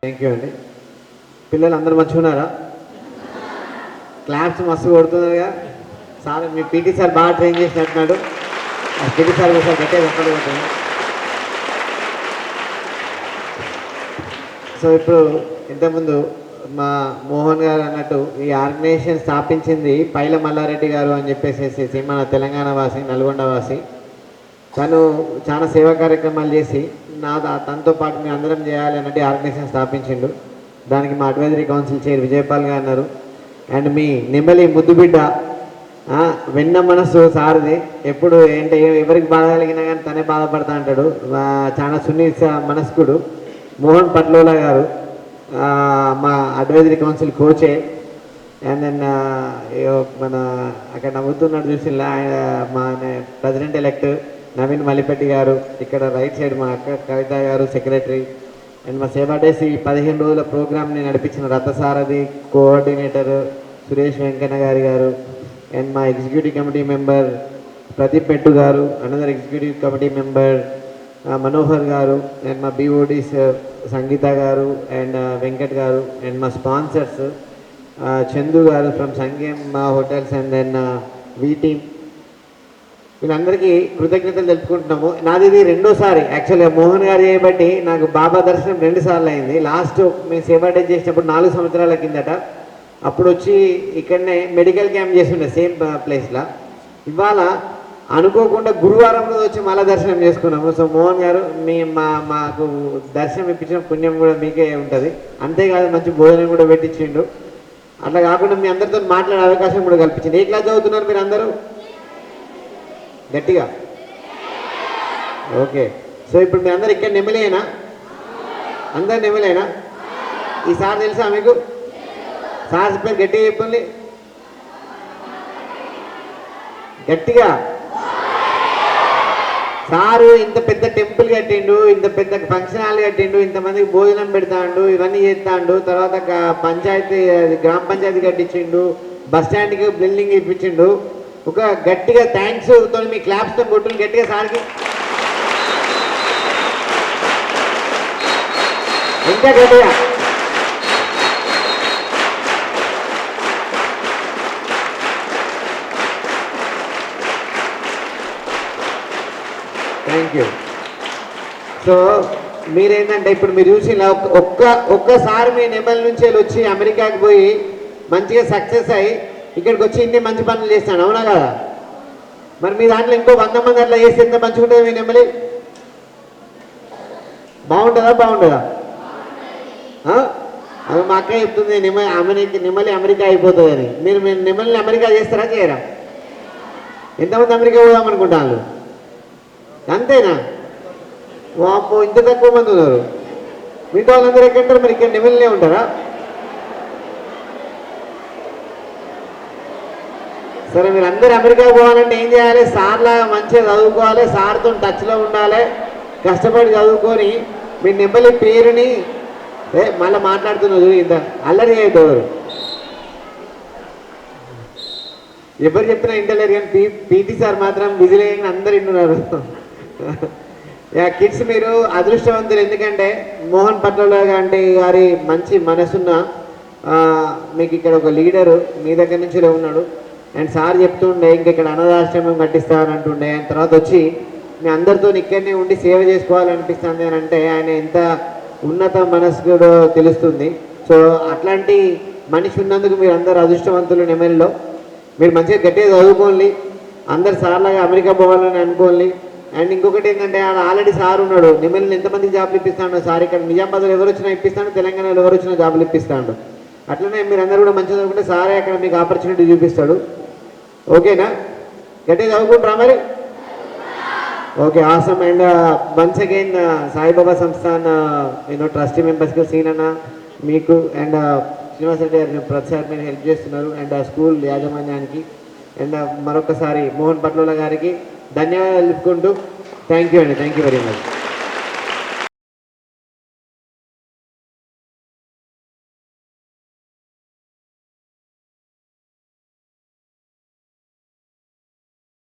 Thank you అండి. పిల్లలు అందరూ మంచిగా ఉన్నారా? క్లాప్స్ మస్తు కొడుతున్నారుగా. సార్ మీ పీటీ సార్ బాగా ట్రైన్ చేసినట్టున్నాడు. పీటీ సార్ ఒకసారి గట్టిగా చెప్పగలుగుతాను. సో ఇప్పుడు ఇంతకుముందు మా మోహన్ గారు అన్నట్టు ఈ ఆర్గనైజేషన్ స్థాపించింది పైల మల్లారెడ్డి గారు అని చెప్పేసి మన తెలంగాణ వాసి, నల్గొండ వాసి. తను చాలా సేవా కార్యక్రమాలు చేసి తనతో పాటు మేము అందరం చేయాలి అన్నట్టు ఆర్గనైజేషన్ స్థాపించిండు. దానికి మా అడ్వైజరీ కౌన్సిల్ చైర్ విజయపాల్ గారు అన్నారు. అండ్ మీ నిమ్మలి ముద్దుబిడ్డ వెన్న మనసు సార్ది. ఎప్పుడు ఏంటి ఎవరికి బాధ కలిగినా కానీ తనే బాధపడతా అంటాడు. చాలా సున్నిత మనస్కుడు మోహన్ పట్లోలా గారు మా అడ్వైజరీ కౌన్సిల్ కోచే. అండ్ దెన్ మన అక్కడ నవ్వుతున్నాడు చూసిలా ఆయన మా ప్రెసిడెంట్ ఎలెక్ట్ నవీన్ మల్లిపెట్టి గారు. ఇక్కడ రైట్ సైడ్ మా అక్క కవిత గారు సెక్రటరీ. అండ్ మా సేవా డేస్ ఈ 15 రోజుల ప్రోగ్రామ్ని నడిపించిన రథసారథి కోఆర్డినేటర్ సురేష్ వెంకన్న గారు. అండ్ మా ఎగ్జిక్యూటివ్ కమిటీ మెంబర్ ప్రదీప్ పెట్టు గారు, another executive committee member Manohar గారు. అండ్ మా బీఓడీస్ సంగీత గారు అండ్ వెంకట్ గారు. అండ్ మా స్పాన్సర్స్ చందు గారు from Sangam hotels. And then V team. వీళ్ళందరికీ కృతజ్ఞతలు తెలుపుకుంటున్నాము. నాది ఇది రెండోసారి యాక్చువల్గా మోహన్ గారు చేయబట్టి నాకు బాబా దర్శనం 2 సార్లు అయింది. లాస్ట్ మేము సేవా డే చేసినప్పుడు 4 సంవత్సరాల కిందట. అప్పుడు వచ్చి ఇక్కడనే మెడికల్ క్యాంప్ చేస్తుండే సేమ్ ప్లేస్లో. ఇవాళ అనుకోకుండా గురువారం రోజు వచ్చి మళ్ళీ దర్శనం చేసుకున్నాము. సో మోహన్ గారు మాకు దర్శనం ఇప్పించిన పుణ్యం కూడా మీకే ఉంటుంది. అంతేకాదు మంచి భోజనం కూడా పెట్టించిండు. అట్లా కాకుండా మీ అందరితో మాట్లాడే అవకాశం కూడా కల్పించింది. ఏ క్లాస్ చదువుతున్నారు మీరు అందరూ? గట్టిగా ఓకే. సో ఇప్పుడు మీ అందరు ఇక్కడ నెమ్మలేనా? అందరు నెమ్మలేనా? ఈ సార్ తెలుసా మీకు? సార్ పేరు గట్టిగా చెప్పండి, గట్టిగా. సారు ఇంత పెద్ద టెంపుల్ కట్టిండు, ఇంత పెద్ద ఫంక్షన్ హాల్ కట్టిండు, ఇంతమందికి భోజనం పెడతాండు, ఇవన్నీ చేస్తాడు. తర్వాత పంచాయతీ గ్రామ పంచాయతీ కట్టించిండు, బస్ స్టాండ్కి బిల్డింగ్ ఇప్పించిండు. ఒక గట్టిగా థ్యాంక్స్ తో మీ క్లాప్స్తో కొట్టు గట్టిగా సార్కి. ఇంకా గట్టిగా. Thank you. సో మీరేంటంటే ఇప్పుడు మీరు చూసిన ఒక్కసారి మీ నెమల్ నుంచి వచ్చి అమెరికాకి పోయి మంచిగా సక్సెస్ అయ్యి ఇక్కడికి వచ్చి ఇన్ని మంచి పనులు చేస్తాను, అవునా కదా? మరి మీ దాంట్లో ఇంకో 100 మంది అట్లా చేస్తే ఎంత మంచిగా ఉంటుంది మీ నెమలి? బాగుంటుందా? అది మా అక్క చెప్తుంది నెమలి అమెరికా అయిపోతుంది అని. మీరు నెమలిని అమెరికా చేస్తారా చేయరా? ఎంతమంది అమెరికా పోదాం అనుకుంటాను? అంతేనా? వాపో ఇంత తక్కువ మంది ఉన్నారు. మిగతా వాళ్ళందరూ ఎక్కడంటారు? మరి ఇక్కడ నెమలినే ఉంటారా? సరే, మీరు అందరూ అమెరికా పోవాలంటే ఏం చేయాలి? సార్లాగా మంచిగా చదువుకోవాలి, సార్తో టచ్లో ఉండాలి, కష్టపడి చదువుకొని మీ నెమ్మలి పేరుని మళ్ళీ మాట్లాడుతున్నారు. ఇంత అల్లరి అవుతారు. ఎవరు చెప్పినా ఇంటలేరు కానీ పీటీ సార్ మాత్రం విజిలేయంగా అందరు వింటున్నారు. కిడ్స్ మీరు అదృష్టవంతులు. ఎందుకంటే మోహన్ పట్ల గారి మంచి మనసున్న మీకు ఇక్కడ ఒక లీడరు మీ దగ్గర నుంచి ఉన్నాడు. అండ్ సార్ చెప్తుండే ఇక్కడ అనాథాశ్రమం కట్టిస్తానని అంటుండే. ఆయన తర్వాత వచ్చి మీ అందరితో ఇక్కడనే ఉండి సేవ చేసుకోవాలనిపిస్తుంది అని అంటే ఆయన ఎంత ఉన్నత మనస్కుడో తెలుస్తుంది. సో అట్లాంటి మనిషి ఉన్నందుకు మీరు అందరు అదృష్టవంతులు. నెమలిలో మీరు మంచిగా గట్టిగా చదువుకోండి, అందరు సార్లాగా అమెరికా పోవాలని అనుకోండి. అండ్ ఇంకొకటి ఏంటంటే ఆల్రెడీ సార్ ఉన్నాడు. నెమలిని ఎంతమందికి జాబులు ఇప్పిస్తాడు సార్. ఇక్కడ నిజామాబాద్లో ఎవరు వచ్చినా ఇప్పిస్తాడు, తెలంగాణలో ఎవరు వచ్చినా జాబులు ఇప్పిస్తాడు. అట్లనే మీరు అందరూ కూడా మంచిగా చదువుకుంటే సారే అక్కడ మీకు ఆపర్చునిటీ చూపిస్తాడు. ఓకేనా? గట్టిగా చదువుకుంటారా మరి? Okay, awesome. And once again Saibaba Samsthan trustee మెంబర్స్కి సీనన్న మీకు అండ్ శ్రీనివాస్ రెడ్డి గారు ప్రతిసారి మీరు హెల్ప్ చేస్తున్నారు. అండ్ స్కూల్ యాజమాన్యానికి అండ్ మరొకసారి మోహన్ పట్లోల గారికి ధన్యవాదాలు తెలుపుకుంటూ థ్యాంక్ యూ అండి. Thank you very much.